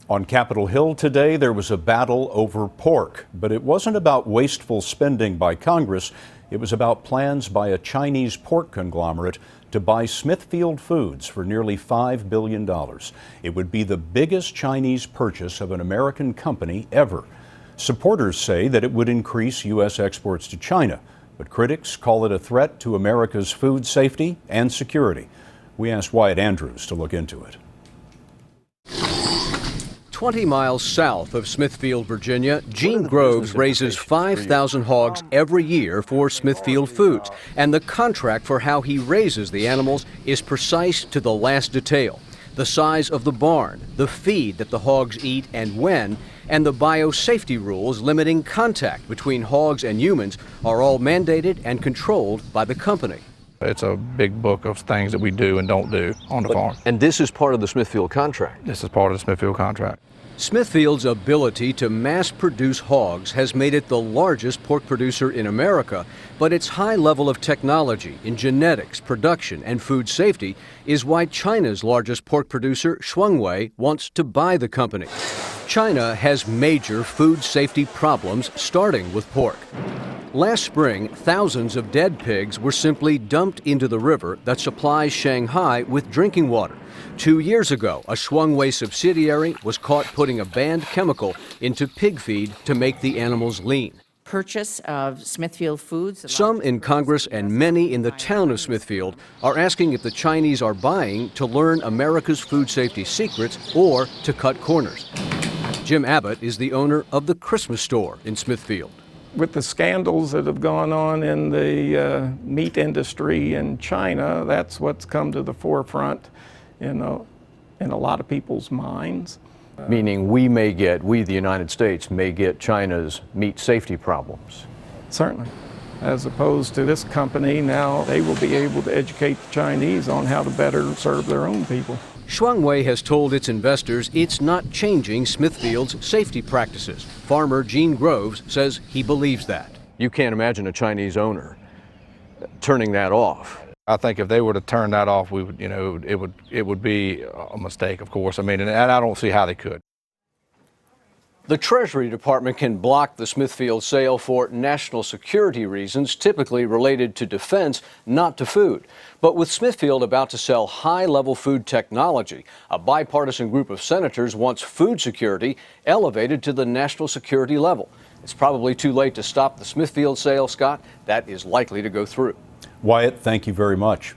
On Capitol Hill today, there was a battle over pork, but it wasn't about wasteful spending by Congress. It was about plans by a Chinese pork conglomerate to buy Smithfield Foods for nearly $5 billion. It would be the biggest Chinese purchase of an American company ever. Supporters say that it would increase U.S. exports to China, but critics call it a threat to America's food safety and security. We asked Wyatt Andrews to look into it. 20 miles south of Smithfield, Virginia, Gene Groves raises 5,000 hogs every year for Smithfield Foods, and the contract for how he raises the animals is precise to the last detail. The size of the barn, the feed that the hogs eat and when, and the biosafety rules limiting contact between hogs and humans are all mandated and controlled by the company. It's a big book of things that we do and don't do on the farm. And this is part of the Smithfield contract? This is part of the Smithfield contract. Smithfield's ability to mass produce hogs has made it the largest pork producer in America, but its high level of technology in genetics, production, and food safety is why China's largest pork producer, Shuangwei, wants to buy the company. China has major food safety problems, starting with pork. Last spring, thousands of dead pigs were simply dumped into the river that supplies Shanghai with drinking water. 2 years ago, a Shuangwei subsidiary was caught putting a banned chemical into pig feed to make the animals lean. Purchase of Smithfield Foods. Some in Congress and many in the town of Smithfield are asking if the Chinese are buying to learn America's food safety secrets or to cut corners. Jim Abbott is the owner of the Christmas store in Smithfield. With the scandals that have gone on in the meat industry in China, that's what's come to the forefront in a lot of people's minds. Meaning we, the United States, may get China's meat safety problems. Certainly. As opposed to this company, now they will be able to educate the Chinese on how to better serve their own people. Shuangwei has told its investors it's not changing Smithfield's safety practices. Farmer Gene Groves says he believes that. You can't imagine a Chinese owner turning that off. I think if they were to turn that off, we would, it would be a mistake, of course. I mean, and I don't see how they could. The Treasury Department can block the Smithfield sale for national security reasons, typically related to defense, not to food. But with Smithfield about to sell high-level food technology, a bipartisan group of senators wants food security elevated to the national security level. It's probably too late to stop the Smithfield sale, Scott. That is likely to go through. Wyatt, thank you very much.